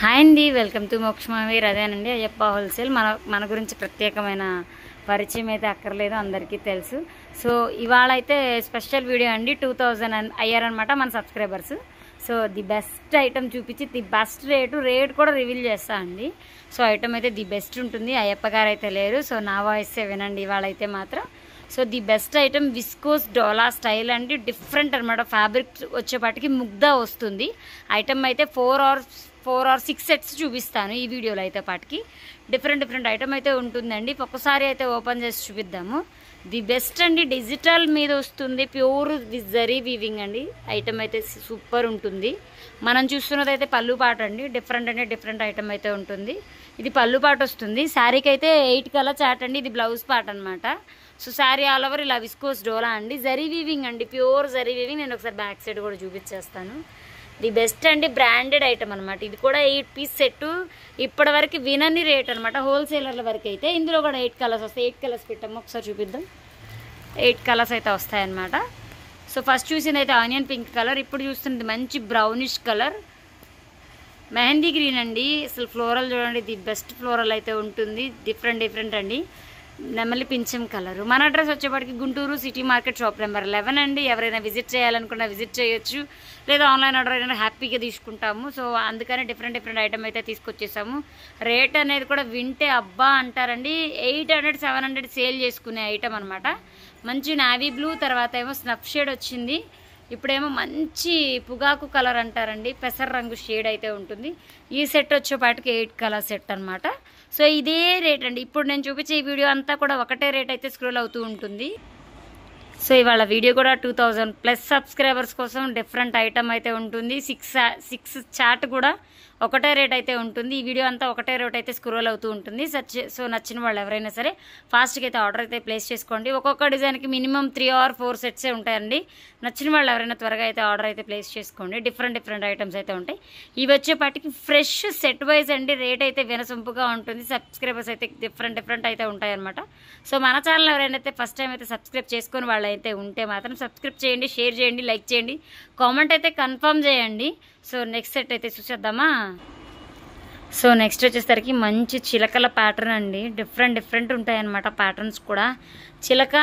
Hi అండి, welcome to మోక్షమావీర్. అదేనండి Ayyappa wholesale. మన గురించి ప్రత్యేకమైన పరిచయం అయితే అక్కర్లేదు, అందరికీ తెలుసు. సో ఇవాళ అయితే స్పెషల్ వీడియో అండి. 2000 అయ్యారనమాట మన subscribers. So the best item చూపించి ది బెస్ట్ రేట్ కూడా రివీల్ చేస్తా అండి. సో ఐటమ్ అయితే ది బెస్ట్ ఉంటుంది. అయ్యప్ప గారు అయితే లేరు, సో నా వాయిసే వినండి ఇవాళ అయితే మాత్రం. So the best item viscose dola style అండి. డిఫరెంట్ అనమాట. ఫ్యాబ్రిక్ వచ్చేపాటికి ముగ్ధ వస్తుంది. ఐటమ్ అయితే 4 or 6 సెట్స్ చూపిస్తాను ఈ వీడియోలో అయితే. పాటికి డిఫరెంట్ ఐటమ్ అయితే ఉంటుందండి. ఒక్కసారి అయితే ఓపెన్ చేసి చూపిద్దాము. ది బెస్ట్ అండి. డిజిటల్ మీద వస్తుంది, ప్యూర్ జరీ వీవింగ్ అండి. ఐటమ్ అయితే సూపర్ ఉంటుంది. మనం చూస్తున్నది అయితే పళ్ళు పాట అండి. డిఫరెంట్ ఐటమ్ అయితే ఉంటుంది. ఇది పళ్ళు పాట వస్తుంది. శారీకి అయితే 8 కలర్ చాట్ అండి. ఇది బ్లౌజ్ పార్ట్ అనమాట. సో శారీ ఆల్ ఓవర్ ఇలా విస్కోస్ డోలా అండి. జరీ వీవింగ్ అండి, ప్యూర్ జరీ వీవింగ్. నేను ఒకసారి బ్యాక్ సైడ్ కూడా చూపించేస్తాను. ది బెస్ట్ అండి, బ్రాండెడ్ ఐటమ్ అనమాట. ఇది కూడా 8 పీస్ సెట్. ఇప్పటి వరకు వినని రేట్ అనమాట హోల్సేలర్ల వరకు అయితే. ఇందులో కూడా 8 కలర్స్ వస్తాయి. 8 కలర్స్ పెట్టాము, ఒకసారి చూపిద్దాం. 8 కలర్స్ అయితే వస్తాయన్నమాట. సో ఫస్ట్ చూసింది అయితే ఆనియన్ పింక్ కలర్. ఇప్పుడు చూస్తుంది మంచి బ్రౌనిష్ కలర్, మెహందీ గ్రీన్ అండి. అసలు ఫ్లోరల్ చూడండి, ది బెస్ట్ ఫ్లోరల్ అయితే ఉంటుంది. డిఫరెంట్ అండి. నెమలి పింఛం కలర్. మన అడ్రస్ వచ్చేప్పటికి Guntur city market, shop number 11 అండి. ఎవరైనా విజిట్ చేయాలనుకున్నా విజిట్ చేయొచ్చు, లేదా ఆన్లైన్ ఆర్డర్ అయినా హ్యాపీగా తీసుకుంటాము. సో అందుకని డిఫరెంట్ ఐటమ్ అయితే తీసుకొచ్చేసాము. రేట్ అనేది కూడా వింటే అబ్బా అంటారండి. 800 700 సేల్ చేసుకునే ఐటమ్ అనమాట. మంచి నావీ బ్లూ, తర్వాత ఏమో స్నఫ్ షేడ్ వచ్చింది. ఇప్పుడేమో మంచి పుగాకు కలర్ అంటారండి, పెసర రంగు షేడ్ అయితే ఉంటుంది. ఈ సెట్ వచ్చేపాటికి 8 కలర్ సెట్ అనమాట. సో ఇదే రేట్ అండి. ఇప్పుడు నేను చూపించే ఈ వీడియో అంతా కూడా ఒకటే రేట్ అయితే స్క్రోల్ అవుతూ ఉంటుంది. సో ఇవాళ వీడియో కూడా 2000+ సబ్స్క్రైబర్స్ కోసం డిఫరెంట్ ఐటమ్ అయితే ఉంటుంది. 6 చాట్ కూడా ఒకటే రేట్ అయితే ఉంటుంది. ఈ వీడియో అంతా ఒకటే రేట్ అయితే స్క్రోల్ అవుతూ ఉంటుంది. సో నచ్చిన వాళ్ళు ఎవరైనా సరే ఫాస్ట్గా అయితే ఆర్డర్ అయితే ప్లేస్ చేసుకోండి. ఒక్కొక్క డిజైన్కి మినిమం 3 or 4 సెట్సే ఉంటాయండి. నచ్చిన వాళ్ళు ఎవరైనా త్వరగా అయితే ఆర్డర్ అయితే ప్లేస్ చేసుకోండి. డిఫరెంట్ ఐటమ్స్ అయితే ఉంటాయి. ఇవి వచ్చేపాటికి ఫ్రెష్ సెట్ వైజ్ అండి. రేట్ అయితే వినసొంపుగా ఉంటుంది. సబ్స్క్రైబర్స్ అయితే డిఫరెంట్ అయితే ఉంటాయి అనమాట. సో మన ఛానల్ ఎవరైనా అయితే ఫస్ట్ టైం అయితే సబ్స్క్రైబ్ చేసుకొని వాళ్ళు అయితే ఉంటే మాత్రం సబ్స్క్రైబ్ చేయండి, షేర్ చేయండి, లైక్ చేయండి, కామెంట్ అయితే కన్ఫర్మ్ చేయండి. సో నెక్స్ట్ సెట్ అయితే చూసేద్దామా. సో నెక్స్ట్ వచ్చేసరికి మంచి చిలకల ప్యాటర్న్ అండి. డిఫరెంట్ ఉంటాయన్నమాట ప్యాటర్న్స్ కూడా. చిలక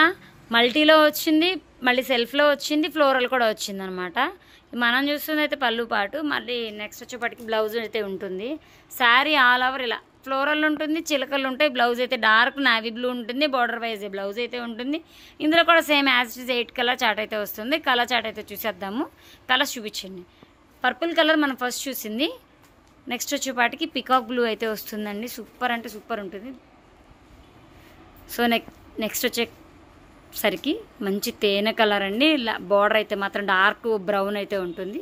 మల్టీలో వచ్చింది, మళ్ళీ సెల్ఫ్లో వచ్చింది, ఫ్లోరల్ కూడా వచ్చింది అనమాట. మనం చూస్తుంది అయితే పళ్ళు పాటు. మళ్ళీ నెక్స్ట్ వచ్చేప్పటికి బ్లౌజ్ అయితే ఉంటుంది. శారీ ఆల్ ఓవర్ ఇలా ఫ్లోరల్ ఉంటుంది, చిలకలు ఉంటాయి. బ్లౌజ్ అయితే డార్క్ నావీ బ్లూ ఉంటుంది. బార్డర్ వైజ్ బ్లౌజ్ అయితే ఉంటుంది. ఇందులో కూడా same as it is 8 colour chart అయితే వస్తుంది. కలర్ చాట్ అయితే చూసేద్దాము. కలర్స్ చూపించండి. పర్పుల్ కలర్ మనం ఫస్ట్ చూసింది. నెక్స్ట్ వచ్చేపాటికి పికాక్ బ్లూ అయితే వస్తుందండి. సూపర్ అంటే సూపర్ ఉంటుంది. సో నెక్స్ట్ వచ్చేసరికి మంచి తేనె కలర్ అండి. బార్డర్ అయితే మాత్రం డార్క్ బ్రౌన్ అయితే ఉంటుంది.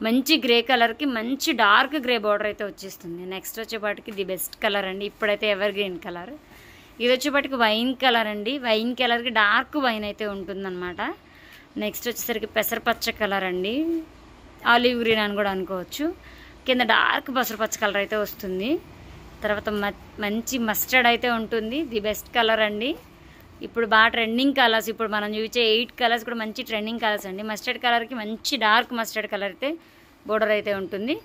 మంచి గ్రే కలర్కి మంచి డార్క్ గ్రే బార్డర్ అయితే వచ్చేస్తుంది. నెక్స్ట్ వచ్చేపాటికి ది బెస్ట్ కలర్ అండి. ఇప్పుడైతే ఎవర్ గ్రీన్ కలర్. ఇది వచ్చేపాటికి వైన్ కలర్ అండి. వైన్ కలర్కి డార్క్ వైన్ అయితే ఉంటుందన్నమాట. నెక్స్ట్ వచ్చేసరికి పెసరపచ్చ కలర్ అండి. ఆలివ్ గ్రీన్ అని కూడా అనుకోవచ్చు. కింద డార్క్ పసుపచ్చ కలర్ అయితే వస్తుంది. తర్వాత మంచి మస్టర్డ్ అయితే ఉంటుంది. ది బెస్ట్ కలర్ అండి. ఇప్పుడు బాగా ట్రెండింగ్ కలర్స్. ఇప్పుడు మనం చూసే 8 కలర్స్ కూడా మంచి ట్రెండింగ్ కలర్స్ అండి. మస్టర్డ్ కలర్కి మంచి డార్క్ మస్టర్డ్ కలర్ అయితే బోర్డర్ అయితే ఉంటుంది.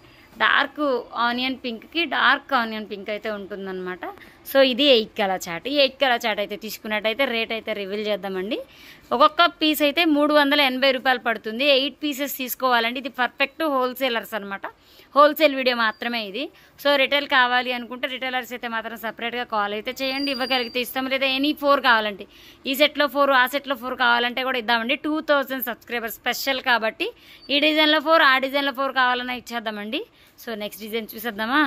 డార్క్ ఆనియన్ పింక్కి డార్క్ ఆనియన్ పింక్ అయితే ఉంటుందన్నమాట. సో ఇది 8 కలర్ చాట్. ఈ 8 కలర్ చాట్ అయితే తీసుకున్నట్టయితే రేట్ అయితే రివీల్ చేద్దామండి. ఒక్కొక్క పీస్ అయితే 380 రూపాయలు పడుతుంది. 8 పీసెస్ తీసుకోవాలండి. ఇది పర్ఫెక్ట్ హోల్సేలర్స్ అనమాట. హోల్సేల్ వీడియో మాత్రమే ఇది. సో రిటైల్ కావాలి అనుకుంటే రిటైలర్స్ అయితే మాత్రం సపరేట్గా కాల్ అయితే చేయండి. ఇవ్వగలిగితే ఇస్తాం, లేదా ఎనీ 4 కావాలంటే ఈ సెట్లో 4 ఆ సెట్లో 4 కావాలంటే కూడా ఇద్దామండి. 2000 సబ్స్క్రైబర్స్ స్పెషల్ కాబట్టి ఈ డిజైన్లో 4 ఆ డిజైన్లో 4 కావాలన్నా ఇచ్చేద్దామండి. సో నెక్స్ట్ డిజైన్ చూసేద్దామా.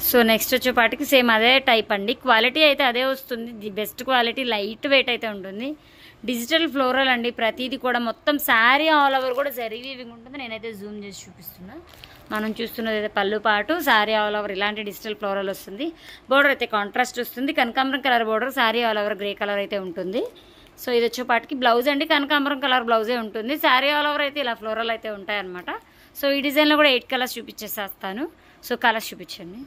సో నెక్స్ట్ వచ్చేపాటికి సేమ్ అదే టైప్ అండి. క్వాలిటీ అయితే అదే వస్తుంది. The best quality, light weight అయితే ఉంటుంది. డిజిటల్ ఫ్లోరల్ అండి. ప్రతిదీ కూడా మొత్తం శారీ ఆల్ ఓవర్ కూడా జరీ వీవింగ్ ఉంటుంది. నేనైతే జూమ్ చేసి చూపిస్తున్నా. మనం చూస్తున్నది అయితే పళ్ళు పాటు, శారీ ఆల్ ఓవర్ ఇలాంటి డిజిటల్ ఫ్లోరల్ వస్తుంది. బోర్డర్ అయితే కాంట్రాస్ట్ వస్తుంది. కనకాంబరం colour border, sari all over grey colour అయితే ఉంటుంది. సో ఇది వచ్చేపాటికి బ్లౌజ్ అండి. కనకాంబరం కలర్ బ్లౌజే ఉంటుంది. శారీ ఆల్ ఓవర్ అయితే ఇలా ఫ్లోరల్ అయితే ఉంటాయన్నమాట. సో ఈ డిజైన్లో కూడా 8 కలర్స్ చూపించేసేస్తాను. సో కలర్స్ చూపించండి.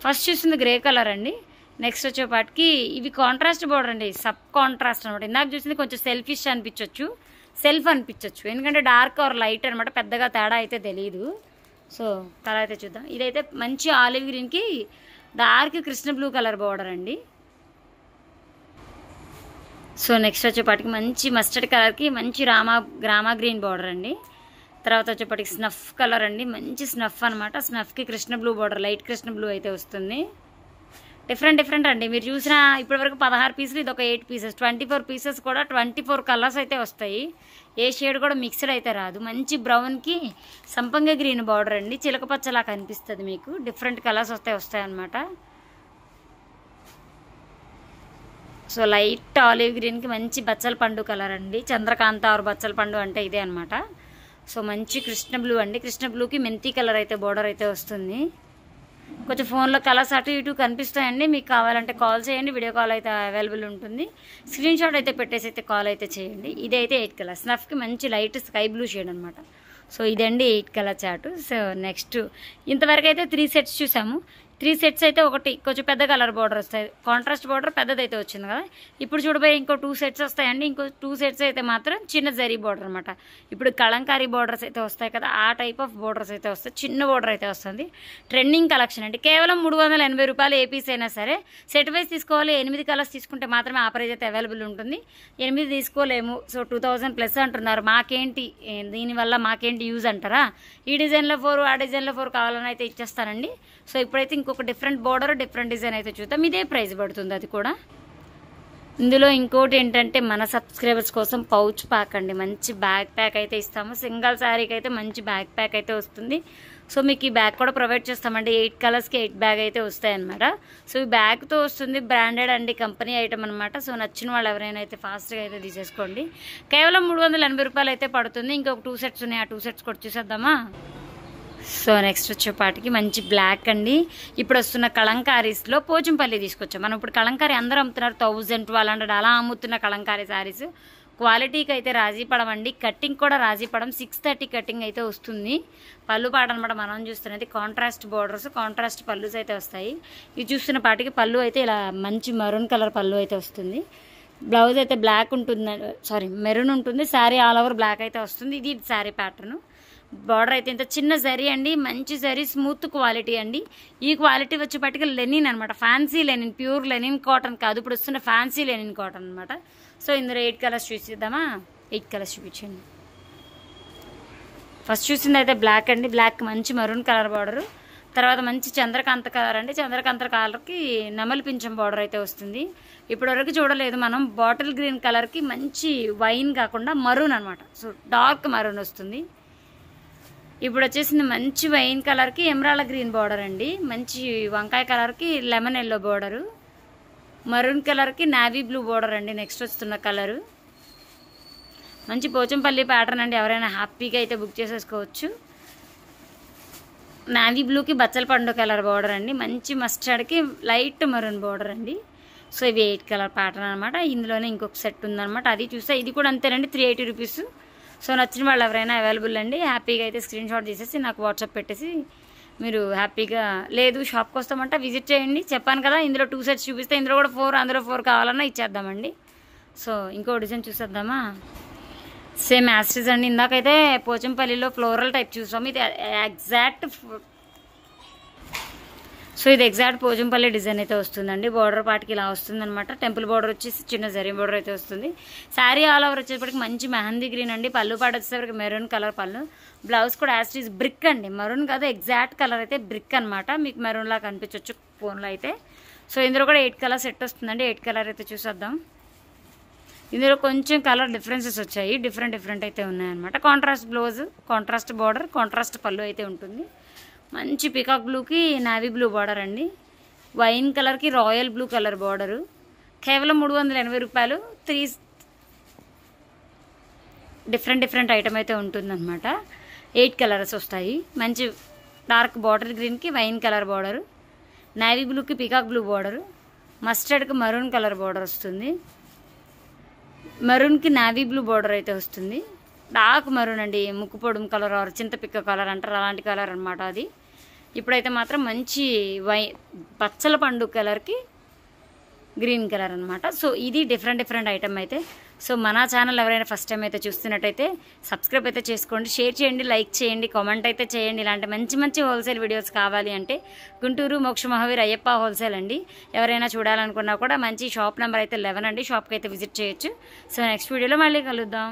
ఫస్ట్ చూస్తుంది గ్రే కలర్ అండి. నెక్స్ట్ వచ్చేపాటికి ఇవి కాంట్రాస్ట్ బోర్డర్ అండి, సబ్ కాంట్రాస్ట్ అనమాట. ఇందాక చూసింది కొంచెం సెల్ఫిష్ అనిపించవచ్చు, ఎందుకంటే డార్క్ ఆర్ లైట్ అనమాట. పెద్దగా తేడా అయితే తెలియదు. సో కలర్ అయితే చూద్దాం. ఇదైతే మంచి ఆలివ్ గ్రీన్కి dark Krishna blue colour border అండి. సో నెక్స్ట్ వచ్చేపాటికి మంచి మస్టర్డ్ కలర్కి మంచి రామా గ్రీన్ బార్డర్ అండి. తర్వాత వచ్చేపాటికి స్నఫ్ కలర్ అండి, మంచి స్నఫ్ అనమాట. స్నఫ్కి Krishna blue border, light Krishna blue అయితే వస్తుంది. డిఫరెంట్ అండి. మీరు చూసిన ఇప్పటివరకు 16 పీసులు, ఇది ఒక 8 పీసెస్, 24 పీసెస్ కూడా 24 కలర్స్ అయితే వస్తాయి. ఏ షేడ్ కూడా మిక్స్డ్ అయితే రాదు. మంచి బ్రౌన్కి సంపంగ గ్రీన్ బార్డర్ అండి, చిలక పచ్చలా కనిపిస్తుంది మీకు. డిఫరెంట్ కలర్స్ వస్తాయి అన్నమాట. సో లైట్ ఆలివ్ గ్రీన్కి మంచి బచ్చల పండు కలర్ అండి. చంద్రకాంత ఆరు బచ్చల పండు అంటే ఇదే అనమాట. సో మంచి కృష్ణ బ్లూ అండి. కృష్ణ బ్లూకి మెంతి కలర్ అయితే బార్డర్ అయితే వస్తుంది. కొంచెం ఫోన్లో కలర్స్ అటు ఇటు కనిపిస్తాయండి. మీకు కావాలంటే కాల్ చేయండి, వీడియో కాల్ అయితే అవైలబుల్ ఉంటుంది. స్క్రీన్ షాట్ అయితే పెట్టేసి అయితే కాల్ అయితే చేయండి. ఇదైతే 8 కలర్. స్నఫ్కి మంచి లైట్ స్కై బ్లూ షేడ్ అనమాట. సో ఇదండి 8 కలర్ చార్టు. సో నెక్స్ట్ ఇంతవరకు అయితే 3 సెట్స్ చూసాము. 3 సెట్స్ అయితే ఒకటి కొంచెం పెద్ద కలర్ బార్డర్ వస్తాయి, కాంట్రాస్ట్ బార్డర్ పెద్దదైతే వచ్చింది కదా. ఇప్పుడు చూడబోయే ఇంకో 2 సెట్స్ వస్తాయండి. ఇంకో 2 సెట్స్ అయితే మాత్రం చిన్న జరీ బార్డర్ అనమాట. ఇప్పుడు కలంకారీ బార్డర్స్ అయితే వస్తాయి కదా, ఆ టైప్ ఆఫ్ బార్డర్స్ అయితే వస్తాయి. చిన్న బార్డర్ అయితే వస్తుంది. ట్రెండింగ్ కలెక్షన్ అండి. కేవలం 380 రూపాయలు ఏ పీస్ అయినా సరే. సెట్ వైజ్ తీసుకోవాలి. 8 కలర్స్ తీసుకుంటే మాత్రమే ఆ ప్రైజ్ అయితే అవైలబుల్ ఉంటుంది. 8 తీసుకోలేము. సో 2000+ అంటున్నారు. మాకేంటి దీనివల్ల మాకేంటి యూజ్ అంటారా? ఈ డిజైన్లో 4, ఆ డిజైన్లో 4 కావాలని అయితే ఇచ్చేస్తానండి. సో ఇప్పుడైతే ఇంకొక డిఫరెంట్ బార్డర్, డిఫరెంట్ డిజైన్ అయితే చూద్దాం. ఇదే ప్రైస్ పడుతుంది అది కూడా. ఇందులో ఇంకోటి ఏంటంటే మన సబ్స్క్రైబర్స్ కోసం పౌచ్ ప్యాక్ అండి. మంచి బ్యాగ్ ప్యాక్ అయితే ఇస్తాము. సింగిల్ శారీకి అయితే మంచి బ్యాగ్ ప్యాక్ అయితే వస్తుంది. సో మీకు ఈ బ్యాగ్ కూడా ప్రొవైడ్ చేస్తామండి. 8 కలర్స్కి 8 బ్యాగ్ అయితే వస్తాయన్నమాట. సో ఈ బ్యాగ్తో వస్తుంది. బ్రాండెడ్ అండి, కంపెనీ ఐటమ్ అనమాట. సో నచ్చిన వాళ్ళు ఎవరైనా అయితే ఫాస్ట్గా అయితే తీసేసుకోండి. కేవలం 380 రూపాయలు అయితే పడుతుంది. ఇంకొక 2 సెట్స్ ఉన్నాయి. ఆ 2 సెట్స్ కూడా చూసేద్దామా? సో నెక్స్ట్ వచ్చేపాటికి మంచి బ్లాక్ అండి. ఇప్పుడు వస్తున్న కలంకారీస్లో పోచంపల్లి తీసుకొచ్చాం మనం. ఇప్పుడు కలంకారీ అందరూ అమ్ముతున్నారు 1000, 1200 అలా అమ్ముతున్న కలంకారీ శారీస్. క్వాలిటీకి అయితే రాజీ పడమండి. కటింగ్ కూడా రాజీ పడం. 630 కటింగ్ అయితే వస్తుంది. పళ్ళు పాట అనమాట. మనం చూస్తున్నది కాంట్రాస్ట్ బార్డర్స్, కాంట్రాస్ట్ పళ్ళుస్ అయితే వస్తాయి. ఇది చూస్తున్న పాటికి పళ్ళు అయితే ఇలా మంచి మరూన్ కలర్ పళ్ళు అయితే వస్తుంది. బ్లౌజ్ అయితే బ్లాక్ ఉంటుంది, మెరూన్ ఉంటుంది. శారీ ఆల్ ఓవర్ బ్లాక్ అయితే వస్తుంది. ఇది శారీ ప్యాటర్న్. బార్డర్ అయితే ఇంత చిన్న జరీ అండి, మంచి జరీ, స్మూత్ క్వాలిటీ అండి. ఈ క్వాలిటీ వచ్చేపటికి లెనిన్ అనమాట. Fancy Lenin, pure linen cotton కాదు, ఇప్పుడు వస్తున్న ఫ్యాన్సీ లెనిన్ కాటన్ అనమాట. సో ఇందులో 8 కలర్స్ చూసిద్దామా? 8 కలర్స్ చూపించండి. ఫస్ట్ చూసింది అయితే బ్లాక్ అండి. బ్లాక్ మంచి మరూన్ కలర్ బార్డరు. తర్వాత మంచి చంద్రకాంత కలర్ అండి. చంద్రకాంత కలర్కి నెమలి పింఛం బార్డర్ అయితే వస్తుంది. ఇప్పటివరకు చూడలేదు మనం. బాటిల్ గ్రీన్ కలర్కి మంచి వైన్ కాకుండా మరూన్ అనమాట. సో డార్క్ మరూన్ వస్తుంది. ఇప్పుడు వచ్చేసింది మంచి వైన్ కలర్కి ఎమరాల్డ్ గ్రీన్ బార్డర్ అండి. మంచి వంకాయ కలర్కి లెమన్ ఎల్లో బార్డరు. మరూన్ కలర్కి నావీ బ్లూ బార్డర్ అండి. నెక్స్ట్ వస్తున్న కలరు మంచి పోచంపల్లి ప్యాటర్న్ అండి. ఎవరైనా హ్యాపీగా అయితే బుక్ చేసేసుకోవచ్చు. నావీ బ్లూకి బచ్చల పండు కలర్ బార్డర్ అండి. మంచి మస్టర్డ్కి లైట్ మరూన్ బార్డర్ అండి. సో ఇవి 8 కలర్ ప్యాటర్న్ అనమాట. ఇందులోనే ఇంకొక సెట్ ఉందన్నమాట, అది చూస్తే ఇది కూడా అంతేనండి, 380 రూపీస్. సో నచ్చిన వాళ్ళు ఎవరైనా అవైలబుల్ అండి. హ్యాపీగా అయితే స్క్రీన్ షాట్ తీసేసి నాకు వాట్సాప్ పెట్టేసి మీరు హ్యాపీగా, లేదు షాప్కి వస్తామంటే విజిట్ చేయండి. చెప్పాను కదా ఇందులో 2 సెట్స్ చూపిస్తే ఇందులో కూడా 4, అందులో 4 కావాలన్నా ఇచ్చేద్దామండి. సో ఇంకో డిజైన్ చూసేద్దామా? సేమ్ యాస్టిజ్ అండి. ఇందాకైతే పోచంపల్లిలో ఫ్లోరల్ టైప్ చూసాము. ఇది ఎగ్జాక్ట్, సో ఇది ఎగ్జాక్ట్ పోచంపల్లి డిజైన్ అయితే వస్తుందండి. బార్డర్ పాటికి ఇలా వస్తుందన్నమాట. టెంపుల్ బార్డర్ వచ్చేసి చిన్న జరీ బార్డర్ అయితే వస్తుంది. శారీ ఆల్ ఓవర్ వచ్చేప్పటికి మంచి మెహందీ గ్రీన్ అండి. పళ్ళు పాట వచ్చేసరికి మెరూన్ కలర్ పళ్ళు. బ్లౌజ్ కూడా యాస్టిజ్ బ్రిక్ అండి, మరూన్ కాదు, ఎగ్జాక్ట్ కలర్ అయితే బ్రిక్ అనమాట. మీకు మెరూన్లా కనిపించవచ్చు ఫోన్లో అయితే. సో ఇందులో కూడా 8 కలర్ సెట్ వస్తుందండి. 8 కలర్ అయితే చూసేద్దాం. ఇందులో కొంచెం కలర్ డిఫరెన్సెస్ వచ్చాయి, డిఫరెంట్ అయితే ఉన్నాయన్నమాట. Contrast blouse, contrast border, contrast పళ్ళు అయితే ఉంటుంది. మంచి పికాక్ బ్లూకి నావీ బ్లూ బార్డర్ అండి. వైన్ కలర్కి రాయల్ బ్లూ కలర్ బార్డరు. కేవలం 380 రూపాయలు. 3 డిఫరెంట్ ఐటమ్ అయితే ఉంటుందన్నమాట. 8 కలర్స్ వస్తాయి. మంచి డార్క్ బాటిల్ గ్రీన్కి వైన్ కలర్ బార్డరు, నావీ బ్లూకి పికాక్ బ్లూ బార్డరు, మస్టర్డ్కి మరూన్ కలర్ బార్డర్ వస్తుంది. మెరూన్కి నావీ బ్లూ బార్డర్ అయితే వస్తుంది. డార్క్ మరూన్ అండి, ముక్కు పొడుము కలర్ ఆర్ చింతపిక్క కలర్ అంటారు, అలాంటి కలర్ అనమాట అది. ఇప్పుడైతే మాత్రం మంచి పచ్చల పండు కలర్కి గ్రీన్ కలర్ అనమాట. సో ఇది డిఫరెంట్ ఐటమ్ అయితే. సో మన ఛానల్ ఎవరైనా ఫస్ట్ టైం అయితే చూస్తున్నట్టయితే సబ్స్క్రైబ్ అయితే చేసుకోండి, షేర్ చేయండి, లైక్ చేయండి, కామెంట్ అయితే చేయండి. ఇలాంటి మంచి మంచి హోల్సేల్ వీడియోస్ కావాలి అంటే గుంటూరు మోక్ష మహావీర్ అయ్యప్ప హోల్సేల్ అండి. ఎవరైనా చూడాలనుకున్నా కూడా మంచి షాప్ నెంబర్ అయితే 11 అండి. షాప్కి అయితే విజిట్ చేయొచ్చు. సో నెక్స్ట్ వీడియోలో మళ్ళీ కలుద్దాం.